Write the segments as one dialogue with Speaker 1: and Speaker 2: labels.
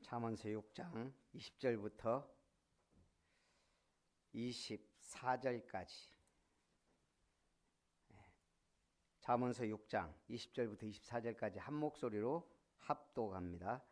Speaker 1: 잠언서 6장 20절부터 24절까지. 잠언서 6장 20절부터 24절까지 한 목소리로 합독합니다.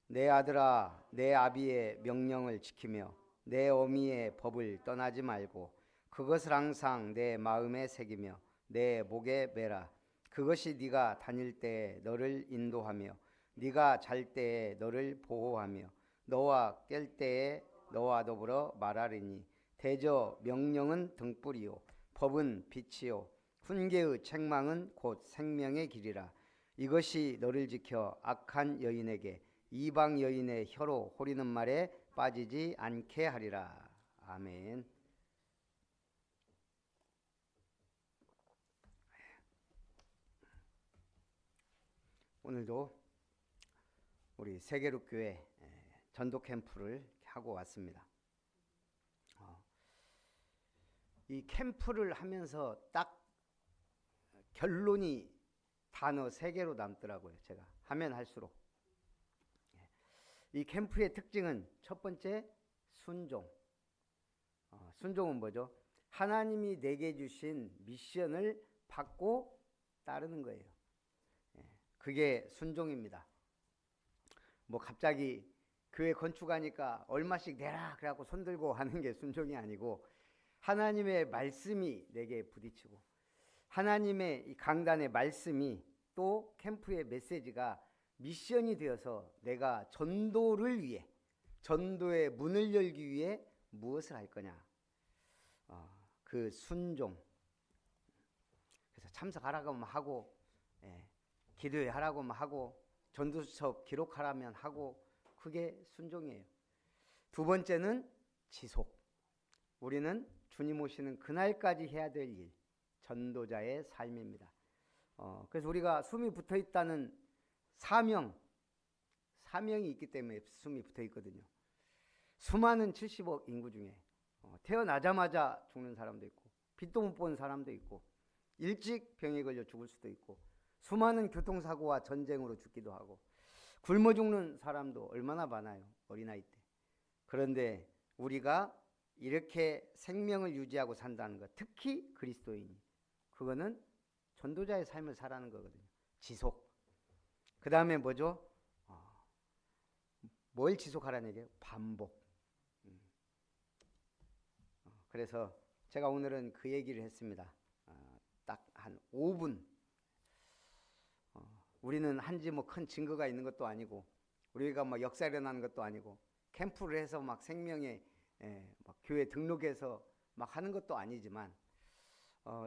Speaker 1: 내 아들아, 내 아비의 명령을 지키며 내 어미의 법을 떠나지 말고 그것을 항상 내 마음에 새기며 내 목에 매라. 그것이 네가 다닐 때에 너를 인도하며 네가 잘 때에 너를 보호하며 너와 깰 때에 너와 더불어 말하리니 대저 명령은 등불이요 법은 빛이요 훈계의 책망은 곧 생명의 길이라. 이것이 너를 지켜 악한 여인에게 이방 여인의 혀로 호리는 말에 빠지지 않게 하리라. 아멘. 오늘도 우리 세계룩교회 전도 캠프를 하고 왔습니다. 이 캠프를 하면서 딱 결론이 단어 3개로 남더라고요. 제가 하면 할수록. 이 캠프의 특징은 첫 번째, 순종. 순종은 뭐죠? 하나님이 내게 주신 미션을 받고 따르는 거예요. 그게 순종입니다. 뭐 갑자기 교회 건축하니까 얼마씩 내라 그래갖고 손들고 하는 게 순종이 아니고, 하나님의 말씀이 내게 부딪히고 하나님의 이 강단의 말씀이 또 캠프의 메시지가 미션이 되어서 내가 전도를 위해, 전도의 문을 열기 위해 무엇을 할 거냐, 그 순종. 그래서 참석하라고 하면 하고, 기도회 하라고 하면 하고, 전도 수첩 기록하라면 하고, 그게 순종이에요. 두 번째는 지속. 우리는 주님 오시는 그날까지 해야 될 일, 전도자의 삶입니다. 그래서 우리가 숨이 붙어 있다는 사명이 있기 때문에 숨이 붙어 있거든요. 수많은 70억 인구 중에 태어나자마자 죽는 사람도 있고, 빛도 못 본 사람도 있고, 일찍 병에 걸려 죽을 수도 있고, 수많은 교통사고와 전쟁으로 죽기도 하고, 굶어 죽는 사람도 얼마나 많아요, 어린아이 때. 그런데 우리가 이렇게 생명을 유지하고 산다는 것, 특히 그리스도인이, 그거는 전도자의 삶을 살아가는 거거든요. 지속. 그 다음에 뭐죠? 뭘 지속하라는 얘기예요? 반복. 그래서 제가 오늘은 그 얘기를 했습니다. 딱 한 5분. 우리는 한지 뭐 큰 증거가 있는 것도 아니고, 우리가 막 역사 일어나는 것도 아니고, 캠프를 해서 막 생명의 막 교회 등록해서 막 하는 것도 아니지만,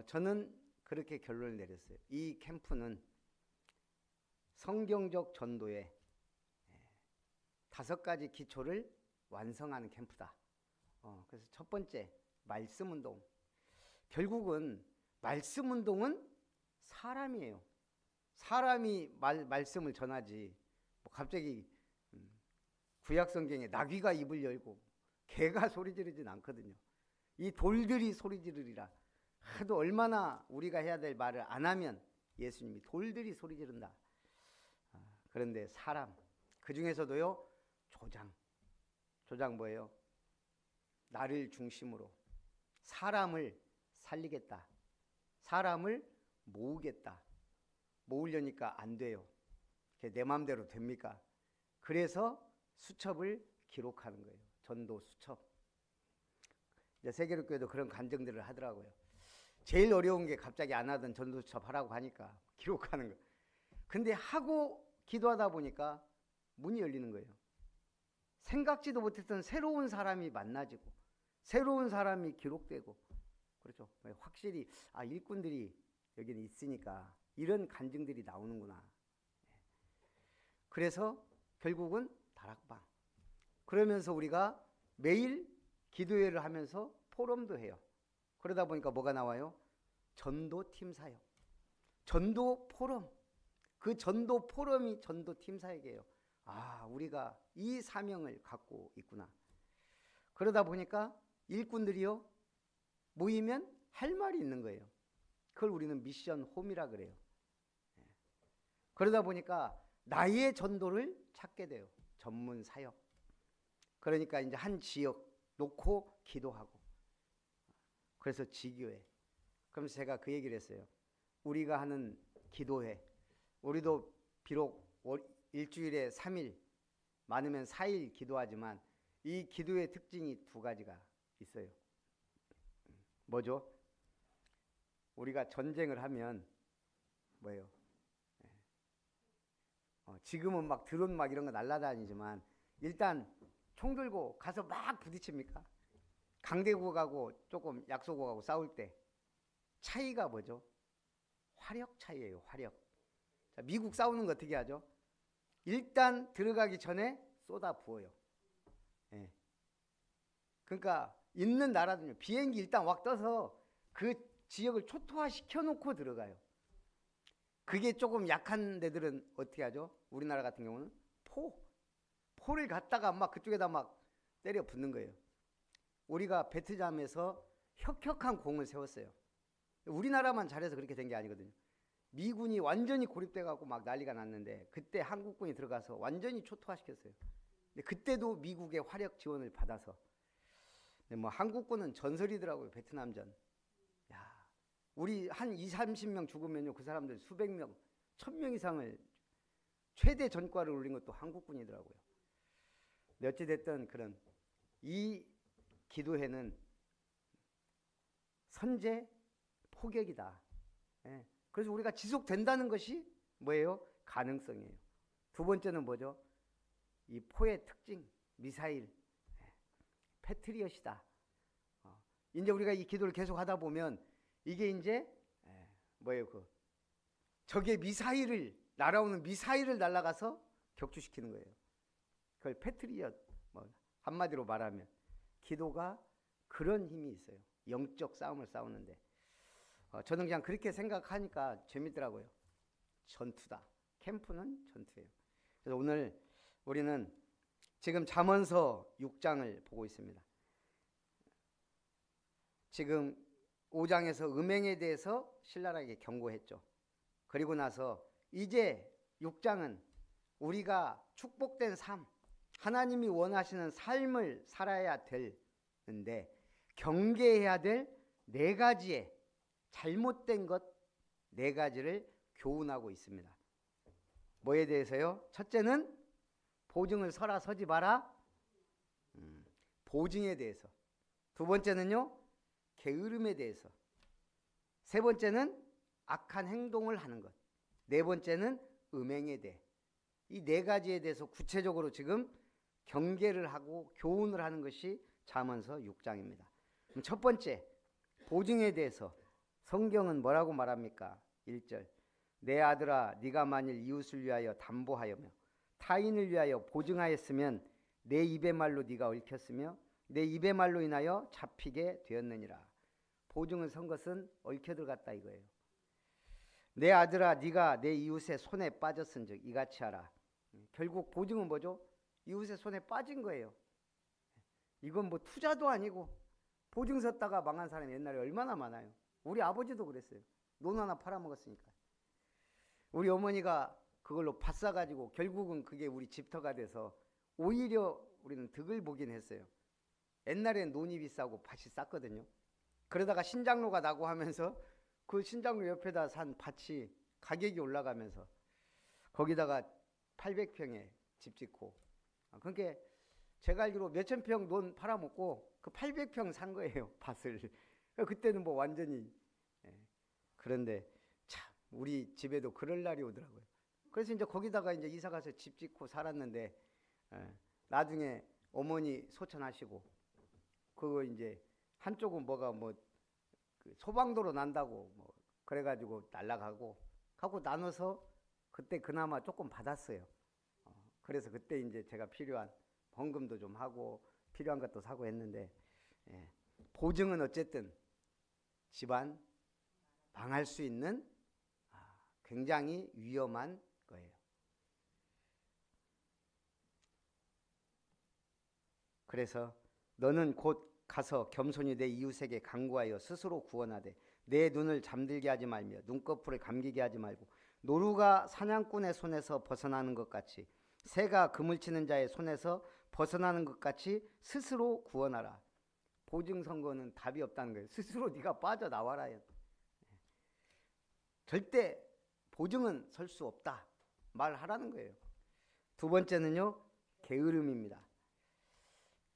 Speaker 1: 저는 그렇게 결론을 내렸어요. 이 캠프는 성경적 전도의 5가지 기초를 완성하는 캠프다. 그래서 첫 번째, 말씀 운동. 결국은 말씀 운동은 사람이에요. 사람이 말씀을 전하지, 뭐 갑자기 구약 성경에 나귀가 입을 열고 개가 소리 지르진 않거든요. 이 돌들이 소리 지르리라. 하도 얼마나 우리가 해야 될 말을 안 하면 예수님이 돌들이 소리 지른다. 그런데 사람, 그 중에서도요, 조장 뭐예요? 나를 중심으로 사람을 살리겠다, 사람을 모으겠다. 모으려니까 안 돼요. 내 마음대로 됩니까? 그래서 수첩을 기록하는 거예요. 전도 수첩. 이제 세계룩교회도 그런 간증들을 하더라고요. 제일 어려운 게 갑자기 안 하던 전도 수첩 하라고 하니까 기록하는 거. 근데 하고 기도하다 보니까 문이 열리는 거예요. 생각지도 못했던 새로운 사람이 만나지고, 새로운 사람이 기록되고, 그렇죠. 확실히 일꾼들이 여기는 있으니까 이런 간증들이 나오는구나. 그래서 결국은 다락방. 그러면서 우리가 매일 기도회를 하면서 포럼도 해요. 그러다 보니까 뭐가 나와요? 전도팀 사역. 전도 포럼. 그 전도 포럼이 전도팀 사역이에요. 우리가 이 사명을 갖고 있구나. 그러다 보니까 일꾼들이요, 모이면 할 말이 있는 거예요. 그걸 우리는 미션 홈이라 그래요. 그러다 보니까 나의 전도를 찾게 돼요. 전문 사역. 그러니까 이제 한 지역 놓고 기도하고. 그래서 지교회. 그러면서 제가 그 얘기를 했어요. 우리가 하는 기도회, 우리도 비록 일주일에 3일, 많으면 4일 기도하지만 이 기도의 특징이 두 가지가 있어요. 뭐죠? 우리가 전쟁을 하면 뭐예요? 지금은 막 드론 막 이런 거 날아다니지만 일단 총 들고 가서 막 부딪힙니까? 강대국하고 조금 약소국하고 싸울 때 차이가 뭐죠? 화력 차이예요. 화력. 자, 미국 싸우는 거 어떻게 하죠? 일단 들어가기 전에 쏟아 부어요. 예. 그러니까 있는 나라들은요, 비행기 일단 확 떠서 그 지역을 초토화시켜 놓고 들어가요. 그게 조금 약한 데들은 어떻게 하죠? 우리나라 같은 경우는 포를 갖다가 막 그쪽에다 막 때려 붙는 거예요. 우리가 베트남에서 혁혁한 공을 세웠어요. 우리나라만 잘해서 그렇게 된 게 아니거든요. 미군이 완전히 고립돼 갖고 막 난리가 났는데 그때 한국군이 들어가서 완전히 초토화시켰어요. 근데 그때도 미국의 화력 지원을 받아서. 근데 뭐 한국군은 전설이더라고요. 베트남전. 야, 우리 한 20-30명 죽으면요, 그 사람들 수백 명, 1000명 이상을 최대 전과를 올린 것도 한국군이더라고요. 근데 어찌됐든 그런 이 기도회는 선제 포격이다. 예. 그래서 우리가 지속된다는 것이 뭐예요? 가능성이에요. 두 번째는 뭐죠? 이 포의 특징, 미사일, 패트리엇이다. 이제 우리가 이 기도를 계속 하다 보면 이게 이제 뭐예요? 적의 미사일을, 날아오는 미사일을 날아가서 격추시키는 거예요. 그걸 패트리엇, 한마디로 말하면 기도가 그런 힘이 있어요. 영적 싸움을 싸우는데 저는 그냥 그렇게 생각하니까 재밌더라고요. 전투다. 캠프는 전투예요. 그래서 오늘 우리는 지금 잠언서 6장을 보고 있습니다. 지금 5장에서 음행에 대해서 신랄하게 경고했죠. 그리고 나서 이제 6장은 우리가 축복된 삶, 하나님이 원하시는 삶을 살아야 되는데 경계해야 될 4가지의 잘못된 것 4가지를 교훈하고 있습니다. 뭐에 대해서요? 첫째는 보증을 서라 서지 마라. 보증에 대해서. 두 번째는요, 게으름에 대해서. 세 번째는 악한 행동을 하는 것. 네 번째는 음행에 대해. 이 4가지에 대해서 구체적으로 지금 경계를 하고 교훈을 하는 것이 잠언서 6장입니다. 그럼 첫 번째, 보증에 대해서 성경은 뭐라고 말합니까? 1절, 내 아들아 네가 만일 이웃을 위하여 담보하여며 타인을 위하여 보증하였으면 내 입의 말로 네가 얽혔으며 내 입의 말로 인하여 잡히게 되었느니라. 보증을 선 것은 얽혀 들어갔다 이거예요. 내 아들아 네가 내 이웃의 손에 빠졌은즉 이같이 하라. 결국 보증은 뭐죠? 이웃의 손에 빠진 거예요. 이건 뭐 투자도 아니고 보증 섰다가 망한 사람이 옛날에 얼마나 많아요. 우리 아버지도 그랬어요. 논 하나 팔아먹었으니까. 우리 어머니가 그걸로 밭 사가지고 결국은 그게 우리 집터가 돼서 오히려 우리는 득을 보긴 했어요. 옛날엔 논이 비싸고 밭이 쌌거든요. 그러다가 신장로가 나고 하면서 그 신장로 옆에다 산 밭이 가격이 올라가면서 거기다가 800평에 집 짓고, 그러니까 제가 알기로 몇천 평 논 팔아먹고 그 800평 산 거예요, 밭을. 그때는 뭐 완전히. 그런데 참 우리 집에도 그럴 날이 오더라고요. 그래서 이제 거기다가 이제 이사 가서 집 짓고 살았는데 나중에 어머니 소천하시고 그거 이제 한쪽은 뭐가 그 소방도로 난다고 뭐 그래가지고 날라가고 하고 나눠서 그때 그나마 조금 받았어요. 그래서 그때 이제 제가 필요한 헌금도 좀 하고 필요한 것도 사고 했는데, 보증은 어쨌든 집안 망할 수 있는 굉장히 위험한 거예요. 그래서 너는 곧 가서 겸손히 내 이웃에게 간구하여 스스로 구원하되 내 눈을 잠들게 하지 말며 눈꺼풀을 감기게 하지 말고 노루가 사냥꾼의 손에서 벗어나는 것 같이 새가 그물 치는 자의 손에서 벗어나는 것 같이 스스로 구원하라. 보증 선거는 답이 없다는 거예요. 스스로 네가 빠져나와라. 절대 보증은 설 수 없다 말하라는 거예요. 두 번째는요, 게으름입니다.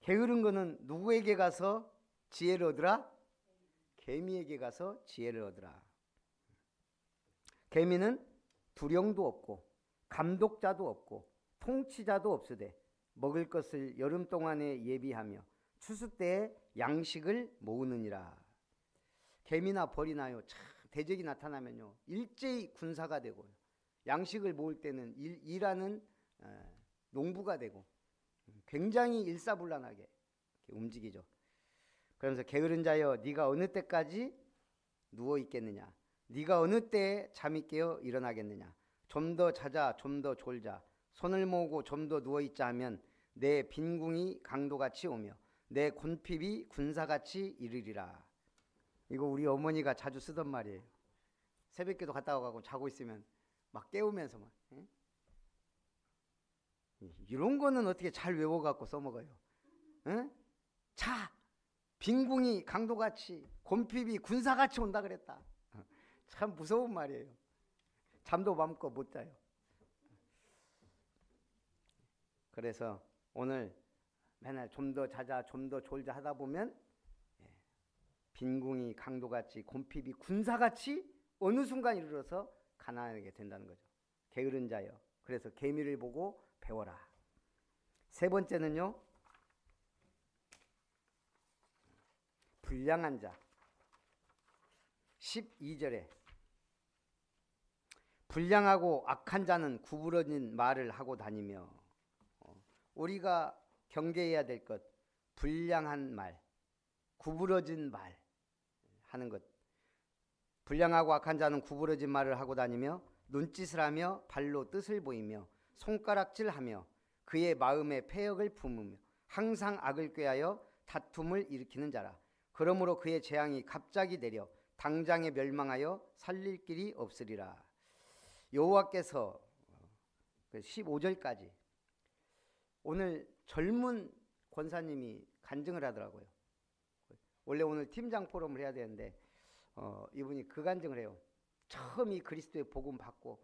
Speaker 1: 게으른 거는 누구에게 가서 지혜를 얻으라? 개미에게 가서 지혜를 얻으라. 개미는 두령도 없고 감독자도 없고 통치자도 없으되 먹을 것을 여름 동안에 예비하며 추수 때에 양식을 모으느니라. 개미나 벌이나요, 참 대적이 나타나면요 일제히 군사가 되고, 양식을 모을 때는 일하는 농부가 되고, 굉장히 일사불란하게 움직이죠. 그러면서 게으른 자여, 네가 어느 때까지 누워 있겠느냐? 네가 어느 때에 잠이 깨어 일어나겠느냐? 좀 더 자자, 좀 더 졸자, 손을 모으고 좀 더 누워 있자 하면 내 빈궁이 강도같이 오며 내 곤핍이 군사같이 이르리라. 이거 우리 어머니가 자주 쓰던 말이에요. 새벽기도 갔다 와가고 자고 있으면 막 깨우면서 막, 응? 이런 거는 어떻게 잘 외워갖고 써먹어요. 응? 자, 빈궁이 강도같이, 곤핍이 군사같이 온다 그랬다. 참 무서운 말이에요. 잠도 마음껏 못 자요. 그래서 오늘 맨날 좀 더 자자, 좀 더 졸자 하다 보면 빈궁이 강도같이, 곤핍이 군사같이 어느 순간 이르러서 가난하게 된다는 거죠. 게으른 자여, 그래서 개미를 보고 배워라. 세 번째는요, 불량한 자. 12절에 불량하고 악한 자는 구부러진 말을 하고 다니며, 우리가 경계해야 될 것, 불량한 말, 구부러진 말 하는 것. 불량하고 악한 자는 구부러진 말을 하고 다니며 눈짓을 하며 발로 뜻을 보이며 손가락질하며 그의 마음에 패역을 품으며 항상 악을 꾀하여 다툼을 일으키는 자라. 그러므로 그의 재앙이 갑자기 내려 당장에 멸망하여 살릴 길이 없으리라. 여호와께서 15절까지 오늘 젊은 권사님이 간증을 하더라고요. 원래 오늘 팀장 포럼을 해야 되는데 이분이 그 간증을 해요. 처음 이 그리스도의 복음 받고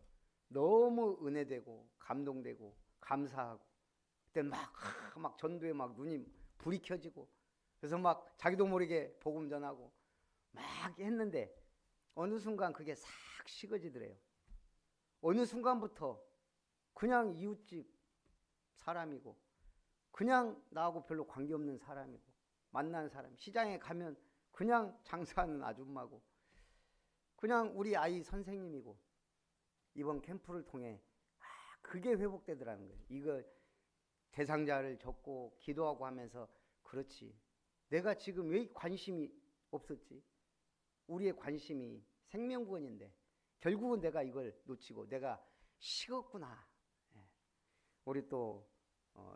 Speaker 1: 너무 은혜되고 감동되고 감사하고, 그때 막 전도에 막 눈이 불이 켜지고, 그래서 막 자기도 모르게 복음 전하고 막 했는데 어느 순간 그게 싹 식어지더래요. 어느 순간부터 그냥 이웃집 사람이고, 그냥 나하고 별로 관계없는 사람이고, 만난 사람, 시장에 가면 그냥 장사하는 아줌마고, 그냥 우리 아이 선생님이고, 이번 캠프를 통해 그게 회복되더라는 거예요. 이거 대상자를 적고 기도하고 하면서, 그렇지, 내가 지금 왜 관심이 없었지? 우리의 관심이 생명구원인데 결국은 내가 이걸 놓치고 내가 식었구나. 우리 또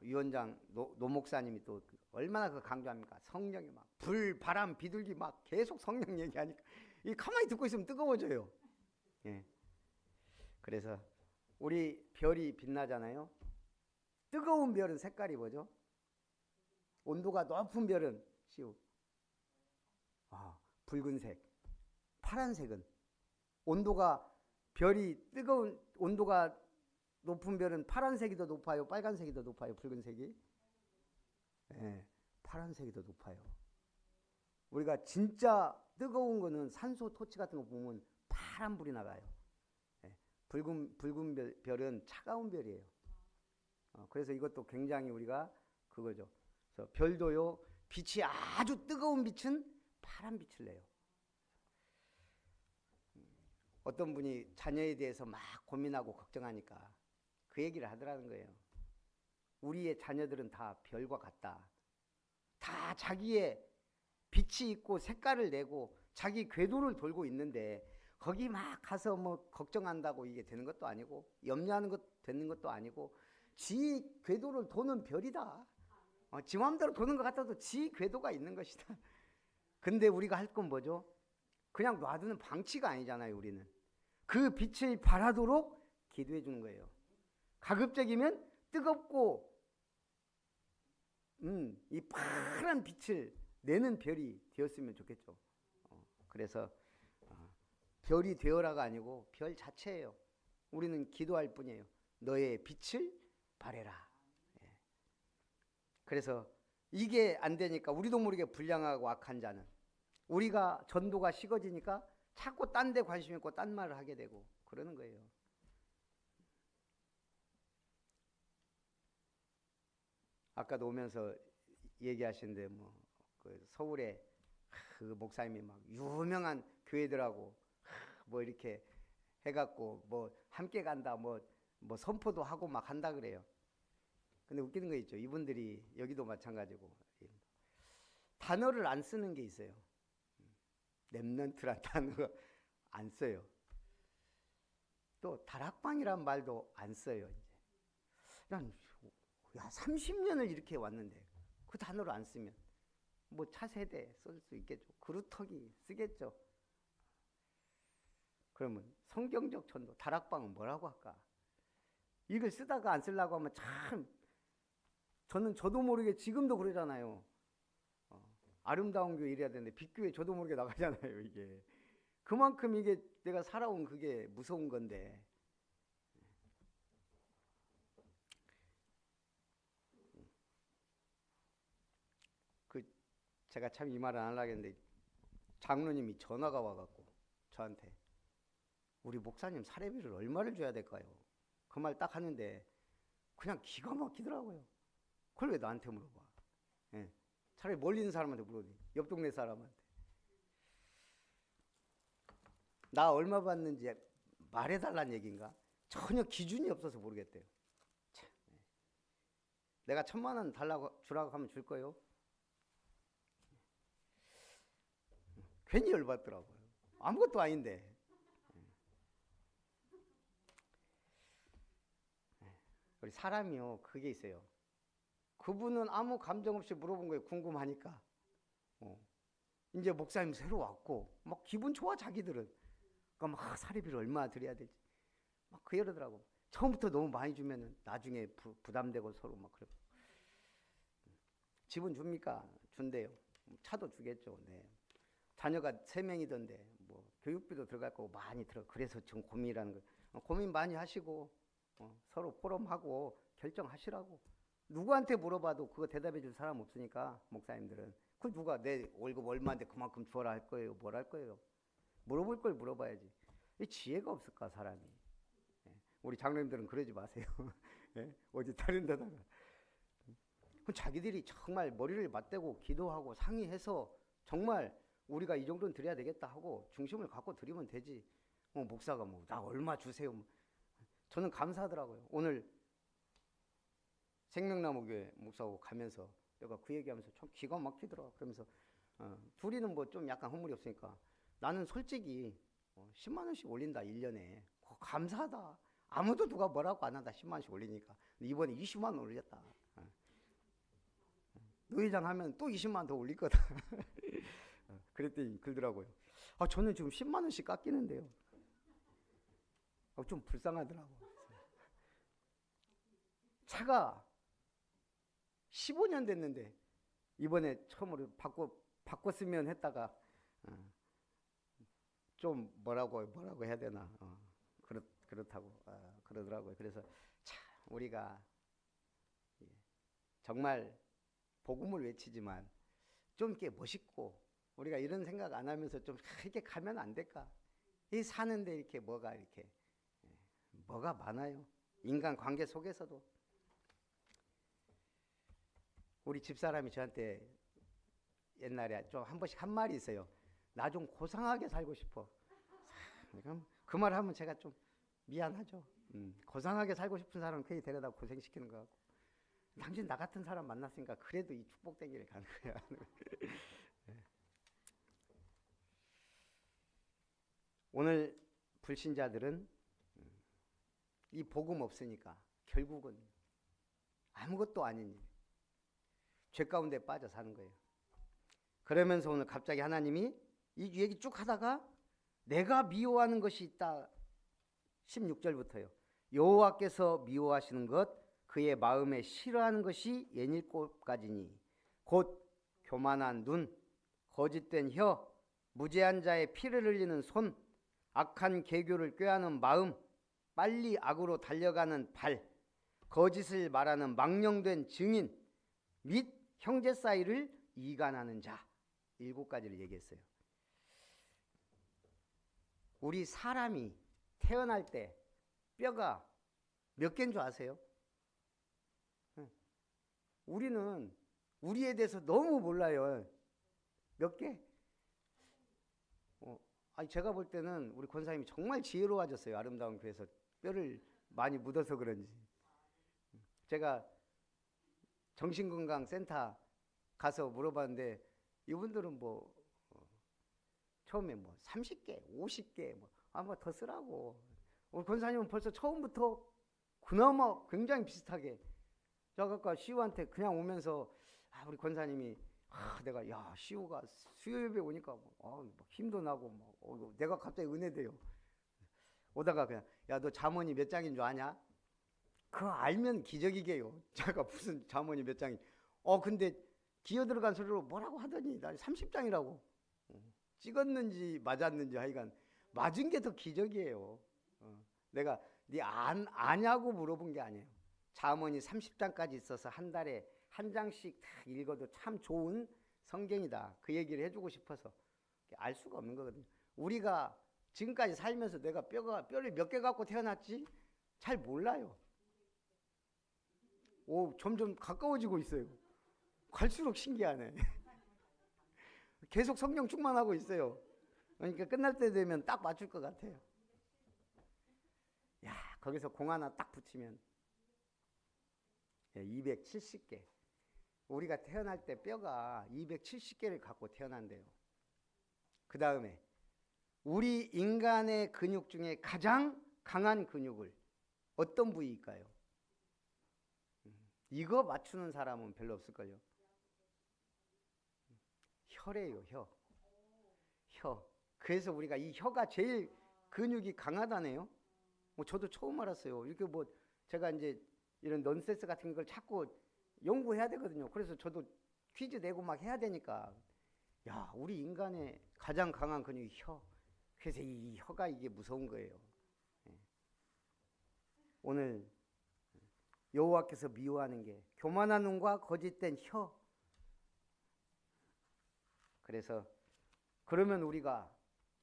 Speaker 1: 위원장 노 목사님이 또 얼마나 그 강조합니까? 성령이 막 불, 바람, 비둘기 막 계속 성령 얘기하니까 이 가만히 듣고 있으면 뜨거워져요. 예. 그래서 우리 별이 빛나잖아요. 뜨거운 별은 색깔이 뭐죠? 온도가 높은 별은 붉은색. 파란색은 온도가, 별이 뜨거운 온도가 높은 별은 파란색이 더 높아요? 빨간색이 더 높아요? 붉은색이? 네, 파란색이 더 높아요. 우리가 진짜 뜨거운 거는 산소, 토치 같은 거 보면 파란 불이 나가요. 네, 붉은 별은 차가운 별이에요. 그래서 이것도 굉장히 우리가 그거죠. 그래서 별도요, 빛이 아주 뜨거운 빛은 파란 빛을 내요. 어떤 분이 자녀에 대해서 막 고민하고 걱정하니까 그 얘기를 하더라는 거예요. 우리의 자녀들은 다 별과 같다. 다 자기의 빛이 있고 색깔을 내고 자기 궤도를 돌고 있는데 거기 막 가서 뭐 걱정한다고 이게 되는 것도 아니고 염려하는 것 되는 것도 아니고 지 궤도를 도는 별이다. 지 마음대로 도는 것 같아도 지 궤도가 있는 것이다. 근데 우리가 할 건 뭐죠? 그냥 놔두는 방치가 아니잖아요. 우리는 그 빛을 발하도록 기도해 주는 거예요. 가급적이면 뜨겁고 이 파란 빛을 내는 별이 되었으면 좋겠죠. 그래서 별이 되어라가 아니고 별 자체예요. 우리는 기도할 뿐이에요. 너의 빛을 발해라. 예. 그래서 이게 안 되니까 우리도 모르게 불량하고 악한 자는 우리가 전도가 식어지니까 자꾸 딴 데 관심 있고 딴 말을 하게 되고 그러는 거예요. 아까도 오면서 얘기하시는데 그 서울에 그 목사님이 막 유명한 교회들하고 뭐 이렇게 해갖고 뭐 함께 간다 뭐 선포도 하고 막 한다 그래요. 근데 웃기는 거 있죠. 이분들이 여기도 마찬가지고 단어를 안 쓰는 게 있어요. 렘넌트란 단어 안 써요. 또 다락방이란 말도 안 써요. 이제 난 30년을 이렇게 왔는데 그 단어를 안 쓰면 뭐 차세대 쓸 수 있겠죠. 그루터기 쓰겠죠. 그러면 성경적 전도 다락방은 뭐라고 할까? 이걸 쓰다가 안 쓰려고 하면 참 저도 모르게 지금도 그러잖아요. 아름다운 교회 이래야 되는데 빅교회 저도 모르게 나가잖아요. 이게 그만큼 이게 내가 살아온 그게 무서운 건데 제가 참 이 말은 안 하려고 했는데 장로님이 전화가 와갖고 저한테 우리 목사님 사례비를 얼마를 줘야 될까요? 그 말 딱 하는데 그냥 기가 막히더라고요. 그걸 왜 나한테 물어봐? 예. 차라리 멀리 있는 사람한테 물어보지. 옆 동네 사람한테. 나 얼마 받는지 말해달라는 얘기인가? 전혀 기준이 없어서 모르겠대요. 참. 내가 1,000만 원 주라고 하면 줄 거예요? 괜히 열받더라고요. 아무것도 아닌데. 우리 사람이요, 그게 있어요. 그분은 아무 감정 없이 물어본 거예요. 궁금하니까. 이제 목사님 새로 왔고, 막 기분 좋아, 자기들은. 그러니까 막 사례비를 얼마나 드려야 될지. 막 그러더라고. 처음부터 너무 많이 주면은 나중에 부담되고 서로 막 그러고. 집은 줍니까? 준대요. 차도 주겠죠. 네. 자녀가 3명이던데 뭐 교육비도 들어갈 거고 많이 들어. 그래서 지금 고민이라는 거. 고민 많이 하시고 서로 포럼하고 결정하시라고. 누구한테 물어봐도 그거 대답해 줄 사람 없으니까 목사님들은 그 누가 내 월급 얼마인데 그만큼 주어라 할 거예요? 뭘 할 거예요? 물어볼 걸 물어봐야지. 이 지혜가 없을까 사람이. 우리 장로님들은 그러지 마세요. 어디 다른 데다가 자기들이 정말 머리를 맞대고 기도하고 상의해서 정말 우리가 이 정도는 드려야 되겠다 하고 중심을 갖고 드리면 되지. 목사가 나 얼마 주세요. 저는 감사하더라고요. 오늘 생명나무교회 목사하고 가면서 내가 그 얘기하면서 참 기가 막히더라. 그러면서 둘이는 뭐 좀 약간 허물이 없으니까 나는 솔직히 10만 원씩 올린다 1년에 감사하다. 아무도 누가 뭐라고 안 한다. 10만 원씩 올리니까. 이번에 20만 원 올렸다. 노회장 하면 또 20만 원 더 올릴 거다. 그랬더니 그러더라고요. 저는 지금 10만 원씩 깎이는데요. 좀 불쌍하더라고. 차가 15년 됐는데 이번에 처음으로 바꿨으면 했다가 좀 뭐라고 해야 되나 그렇다고 그러더라고요. 그래서 참 우리가 정말 복음을 외치지만 좀 이렇게 멋있고 우리가 이런 생각 안 하면서 좀 이렇게 가면 안 될까? 이 사는데 이렇게 뭐가 많아요. 인간 관계 속에서도. 우리 집사람이 저한테 옛날에 좀 한 번씩 한 말이 있어요. 나 좀 고상하게 살고 싶어. 그 말 하면 제가 좀 미안하죠. 고상하게 살고 싶은 사람은 괜히 데려다 고생시키는 거 같고. 당신 나 같은 사람 만났으니까 그래도 이 축복된 길을 가는 거야. 오늘 불신자들은 이 복음 없으니까 결국은 아무것도 아닌 일, 죄 가운데 빠져 사는 거예요. 그러면서 오늘 갑자기 하나님이 이 얘기 쭉 하다가 내가 미워하는 것이 있다. 16절부터요. 여호와께서 미워하시는 것 그의 마음에 싫어하는 것이 옛일곱가지니 곧 교만한 눈, 거짓된 혀, 무죄한 자의 피를 흘리는 손, 악한 계교를 꾀하는 마음, 빨리 악으로 달려가는 발, 거짓을 말하는 망령된 증인 및 형제 사이를 이간하는 자. 7가지를 얘기했어요. 우리 사람이 태어날 때 뼈가 몇 개인 줄 아세요? 우리는 우리에 대해서 너무 몰라요. 몇 개? 아니 제가 볼 때는 우리 권사님이 정말 지혜로워졌어요. 아름다운 교회에서 뼈를 많이 묻어서 그런지. 제가 정신건강센터 가서 물어봤는데 이분들은 뭐 처음에 뭐 30개, 50개 뭐 아마 더 쓰라고. 우리 권사님은 벌써 처음부터 그나마 굉장히 비슷하게. 제가 아까 시우한테 그냥 오면서 우리 권사님이 내가 시우가 수요일에 오니까 막 힘도 나고 내가 갑자기 은혜돼요. 오다가 그냥 너 잠언이 몇 장인 줄 아냐? 그거 알면 기적이게요. 제가 무슨 잠언이 몇 장이. 근데 기어 들어간 소리로 뭐라고 하더니 나 30장이라고. 찍었는지 맞았는지 하여간 맞은 게 더 기적이에요. 내가 네 아냐고 물어본 게 아니에요. 잠언이 30장까지 있어서 한 달에 한 장씩 다 읽어도 참 좋은 성경이다. 그 얘기를 해주고 싶어서 알 수가 없는 거거든요. 우리가 지금까지 살면서 내가 뼈를 몇 개 갖고 태어났지? 잘 몰라요. 점점 가까워지고 있어요. 갈수록 신기하네. 계속 성령 충만하고 있어요. 그러니까 끝날 때 되면 딱 맞출 것 같아요. 거기서 공 하나 딱 붙이면 270개. 우리가 태어날 때 뼈가 270개를 갖고 태어난대요. 그 다음에 우리 인간의 근육 중에 가장 강한 근육을 어떤 부위일까요? 이거 맞추는 사람은 별로 없을걸요. 혀래요. 혀. 그래서 우리가 이 혀가 제일 근육이 강하다네요. 저도 처음 알았어요. 이렇게 제가 이제 이런 넌센스 같은 걸 자꾸 연구해야 되거든요. 그래서 저도 퀴즈 내고 막 해야 되니까 우리 인간의 가장 강한 근육이 혀. 그래서 이 혀가 이게 무서운 거예요. 오늘 여호와께서 미워하는 게 교만한 눈과 거짓된 혀. 그래서 그러면 우리가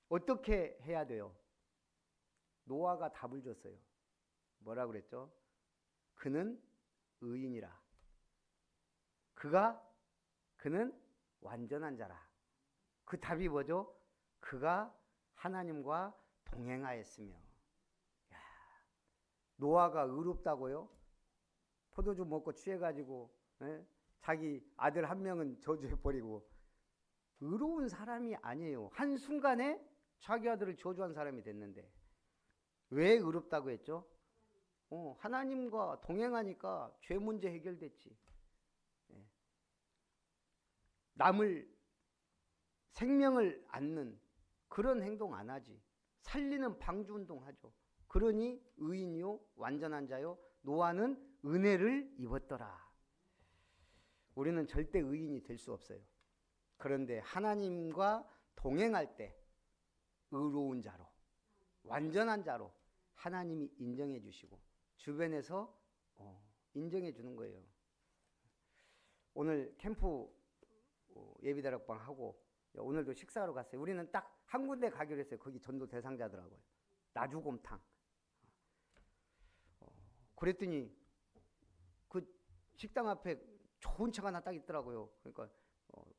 Speaker 1: 어떻게 해야 돼요? 노아가 답을 줬어요. 뭐라 그랬죠? 그는 의인이라. 그는 완전한 자라. 그 답이 뭐죠? 그가 하나님과 동행하였으며. 노아가 의롭다고요? 포도주 먹고 취해가지고 자기 아들 한 명은 저주해버리고 의로운 사람이 아니에요. 한순간에 자기 아들을 저주한 사람이 됐는데 왜 의롭다고 했죠? 하나님과 동행하니까 죄 문제 해결됐지. 남을 생명을 앗는 그런 행동 안 하지. 살리는 방주 운동 하죠. 그러니 의인이요 완전한 자요 노아는 은혜를 입었더라. 우리는 절대 의인이 될 수 없어요. 그런데 하나님과 동행할 때 의로운 자로 완전한 자로 하나님이 인정해 주시고 주변에서 인정해 주는 거예요. 오늘 캠프 예비다락방 하고 오늘도 식사하러 갔어요. 우리는 딱 한 군데 가기로 했어요. 거기 전도 대상자더라고요. 나주곰탕. 그랬더니 그 식당 앞에 좋은 차가 하나 딱 있더라고요. 그러니까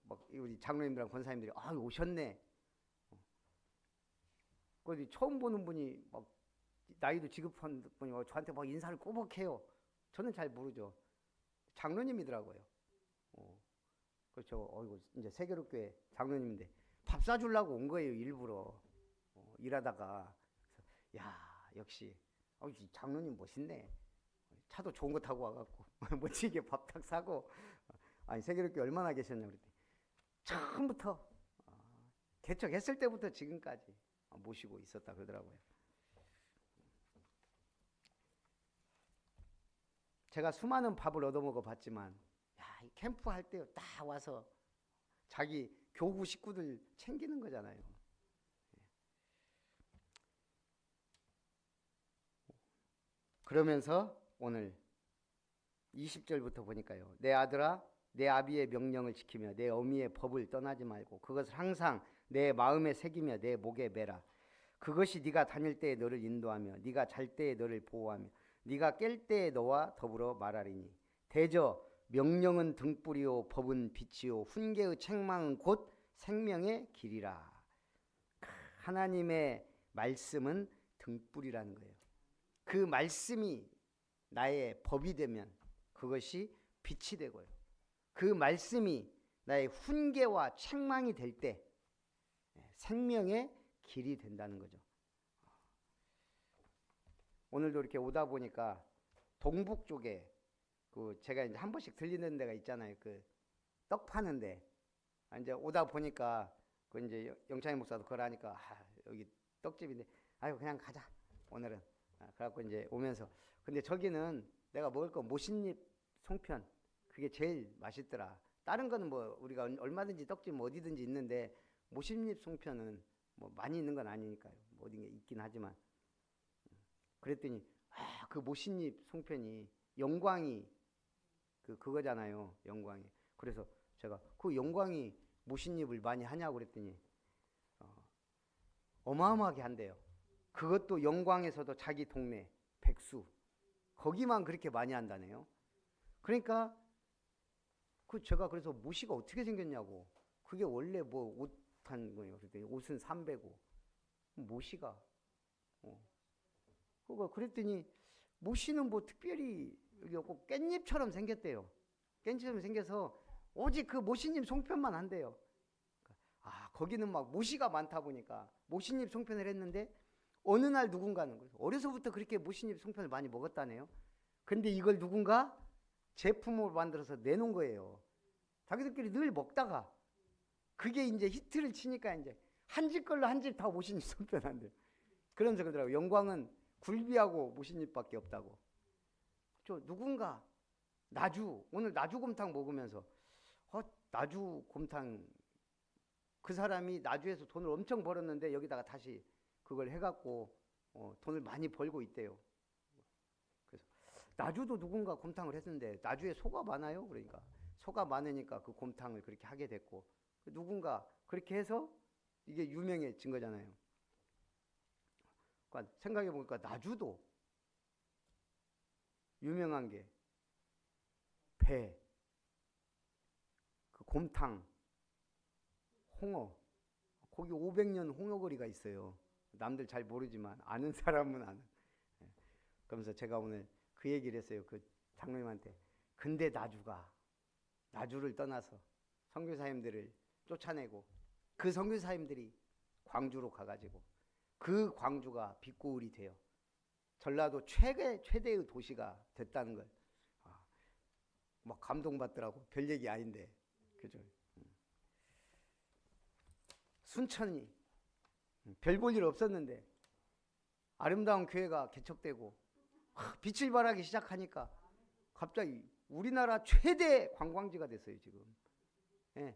Speaker 1: 막 우리 장로님들랑 권사님들이 오셨네. 거기 처음 보는 분이 막 나이도 지급한 분이 저한테 막 인사를 꼬박해요. 저는 잘 모르죠. 장로님이더라고요. 그렇죠. 이제 세계로교회 장로님인데 밥 사주려고 온 거예요. 일부러 일하다가. 그래서 역시 장로님 멋있네. 차도 좋은 거 타고 와갖고 멋지게 밥 딱 사고. 아니 세계로교회 얼마나 계셨냐 그랬더니 처음부터 개척했을 때부터 지금까지 모시고 있었다 그러더라고요. 제가 수많은 밥을 얻어먹어 봤지만 야, 캠프 할 때 딱 와서 자기 교구 식구들 챙기는 거잖아요. 그러면서 오늘 20절부터 보니까요. 내 아들아 내 아비의 명령을 지키며 내 어미의 법을 떠나지 말고 그것을 항상 내 마음에 새기며 내 목에 매라. 그것이 네가 다닐 때에 너를 인도하며 네가 잘 때에 너를 보호하며 네가 깰 때에 너와 더불어 말하리니 대저 명령은 등불이요 법은 빛이요 훈계의 책망은 곧 생명의 길이라. 하나님의 말씀은 등불이라는 거예요. 그 말씀이 나의 법이 되면 그것이 빛이 되고요. 그 말씀이 나의 훈계와 책망이 될 때 생명의 길이 된다는 거죠. 오늘도 이렇게 오다 보니까 동북 쪽에 그 제가 이제 한 번씩 들리는 데가 있잖아요. 그 떡 파는데 이제 오다 보니까 그 이제 영창희 목사도 그걸 하니까 여기 떡집인데 아유 그냥 가자 오늘은. 그래갖고 이제 오면서 근데 저기는 내가 먹을 거 모신잎 송편 그게 제일 맛있더라. 다른 거는 뭐 우리가 얼마든지 떡집 뭐 어디든지 있는데 모신잎 송편은 뭐 많이 있는 건 아니니까요. 뭐 어딘가 있긴 하지만 그랬더니 그 모신잎 송편이 영광이 그거잖아요. 영광이. 그래서 제가 그 영광이 모신잎을 많이 하냐고 그랬더니 어마어마하게 한대요. 그것도 영광에서도 자기 동네 백수 거기만 그렇게 많이 한다네요. 그러니까 제가 그래서 모시가 어떻게 생겼냐고. 그게 원래 뭐 옷 한 거예요. 그랬더니 옷은 300고 모시가 그랬더니 모시는 뭐 특별히 꼭 깻잎처럼 생겼대요. 깻잎처럼 생겨서 오직 그 모시잎 송편만 한대요. 거기는 막 모시가 많다 보니까 모시잎 송편을 했는데 어느 날 누군가는 어려서부터 그렇게 모시잎 송편을 많이 먹었다네요. 근데 이걸 누군가 제품으로 만들어서 내놓은 거예요. 자기들끼리 늘 먹다가 그게 이제 히트를 치니까 이제 한 집 걸로 한 집 다 모시잎 송편 한대요. 그러면서 그러더라고요. 영광은 굴비하고 모시잎밖에 없다고. 누군가 오늘 나주곰탕 먹으면서 나주곰탕 그 사람이 나주에서 돈을 엄청 벌었는데 여기다가 다시 그걸 해갖고 돈을 많이 벌고 있대요. 그래서 나주도 누군가 곰탕을 했는데 나주에 소가 많아요. 그러니까 소가 많으니까 그 곰탕을 그렇게 하게 됐고 누군가 그렇게 해서 이게 유명해진 거잖아요. 그러니까 생각해 보니까 나주도 유명한 게 배, 그 곰탕, 홍어. 거기 500년 홍어거리가 있어요. 남들 잘 모르지만 아는 사람은 아는. 그러면서 제가 오늘 그 얘기를 했어요. 그 장로님한테. 근데 나주를 떠나서 선교사님들을 쫓아내고 그 선교사님들이 광주로 가가지고 그 광주가 빛고울이 되어 전라도 최대의 도시가 됐다는 걸 막 감동받더라고. 별 얘기 아닌데. 그죠? 순천이 별 볼 일 없었는데 아름다운 교회가 개척되고 빛을 발하기 시작하니까 갑자기 우리나라 최대 관광지가 됐어요. 지금. 예.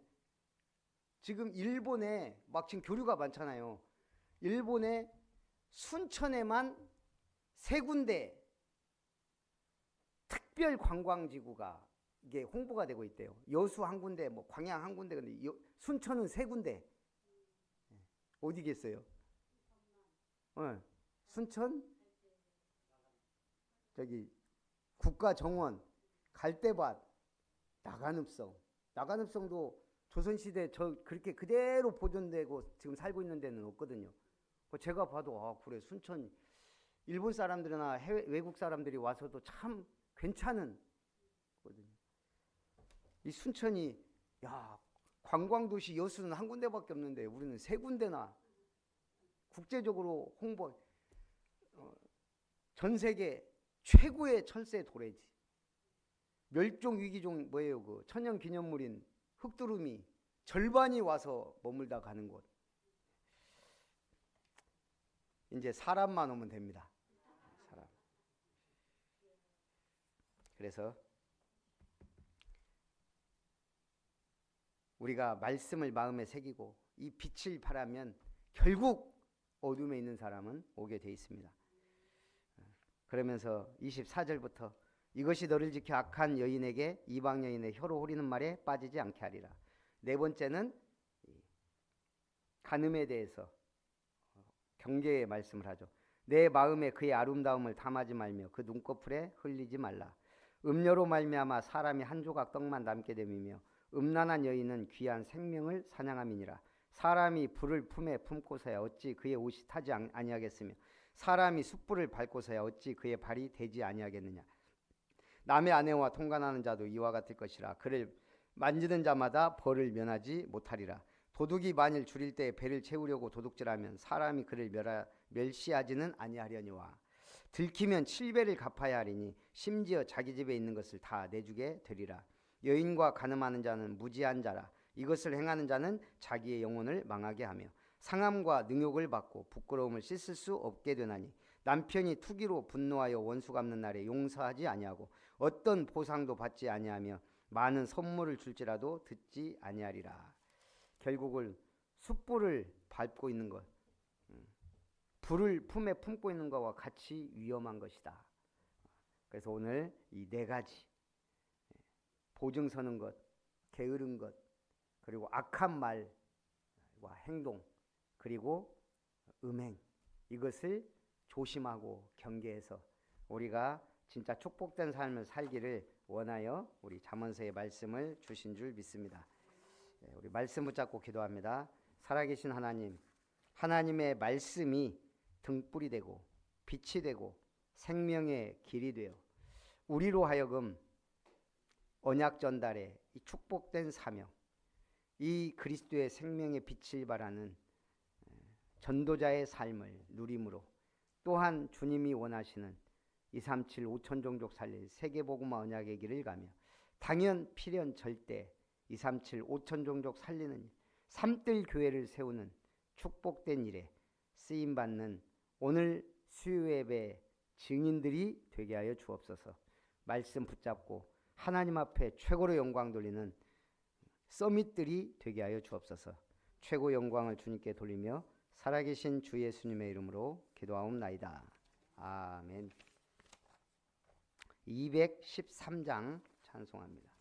Speaker 1: 지금 일본에 막 지금 교류가 많잖아요. 일본에 순천에만 3군데 특별 관광지구가 이게 홍보가 되고 있대요. 여수 한 군데, 뭐 광양 한 군데, 근데 순천은 3군데. 어디겠어요? 순천, 저기 국가정원, 갈대밭, 나간읍성도 조선시대 그렇게 그대로 보존되고 지금 살고 있는 데는 없거든요. 제가 봐도 그래 순천 일본 사람들이나 외국 사람들이 와서도 참 괜찮은 거거든요. 이 순천이 관광도시 여수는 한 군데밖에 없는데 우리는 3군데나 국제적으로 홍보 전 세계 최고의 철새 도래지. 멸종위기종 뭐예요? 그 천연기념물인 흑두루미 절반이 와서 머물다 가는 곳. 이제 사람만 오면 됩니다. 사람. 그래서 우리가 말씀을 마음에 새기고 이 빛을 바라면 결국 어둠에 있는 사람은 오게 돼 있습니다. 그러면서 24절부터 이것이 너를 지켜 악한 여인에게 이방 여인의 혀로 후리는 말에 빠지지 않게 하리라. 네 번째는 간음에 대해서 경계의 말씀을 하죠. 내 마음에 그의 아름다움을 담하지 말며 그 눈꺼풀에 흘리지 말라. 음료로 말미암아 사람이 한 조각 떡만 남게 됨이며 음란한 여인은 귀한 생명을 사냥함이니라. 사람이 불을 품에 품고서야 어찌 그의 옷이 타지 아니하겠으며 사람이 숯불을 밟고서야 어찌 그의 발이 되지 아니하겠느냐. 남의 아내와 통관하는 자도 이와 같을 것이라. 그를 만지는 자마다 벌을 면하지 못하리라. 도둑이 만일 줄일 때 배를 채우려고 도둑질하면 사람이 그를 멸시하지는 아니하려니와. 들키면 7배를 갚아야 하리니 심지어 자기 집에 있는 것을 다 내주게 되리라. 여인과 간음하는 자는 무지한 자라. 이것을 행하는 자는 자기의 영혼을 망하게 하며 상함과 능욕을 받고 부끄러움을 씻을 수 없게 되나니 남편이 투기로 분노하여 원수 갚는 날에 용서하지 아니하고 어떤 보상도 받지 아니하며 많은 선물을 줄지라도 듣지 아니하리라. 결국은 숯불을 밟고 있는 것, 불을 품에 품고 있는 것과 같이 위험한 것이다. 그래서 오늘 이 네 가지, 보증 서는 것, 게으른 것, 그리고 악한 말과 행동, 그리고 음행, 이것을 조심하고 경계해서 우리가 진짜 축복된 삶을 살기를 원하여 우리 잠언서의 말씀을 주신 줄 믿습니다. 우리 말씀 붙잡고 기도합니다. 살아계신 하나님, 하나님의 말씀이 등불이 되고 빛이 되고 생명의 길이 되어 우리로 하여금 언약 전달의 이 축복된 사명, 이 그리스도의 생명의 빛을 바라는 전도자의 삶을 누림으로 또한 주님이 원하시는 237 5천 종족 살릴 세계복음화 언약의 길을 가며 당연 필연 절대 237 5천 종족 살리는 삼뜰 교회를 세우는 축복된 일에 쓰임받는 오늘 수요예배 증인들이 되게 하여 주옵소서. 말씀 붙잡고 하나님 앞에 최고로 영광 돌리는 서밋들이 되게 하여 주옵소서. 최고 영광을 주님께 돌리며 살아계신 주 예수님의 이름으로 기도하옵나이다. 아멘. 213장 찬송합니다.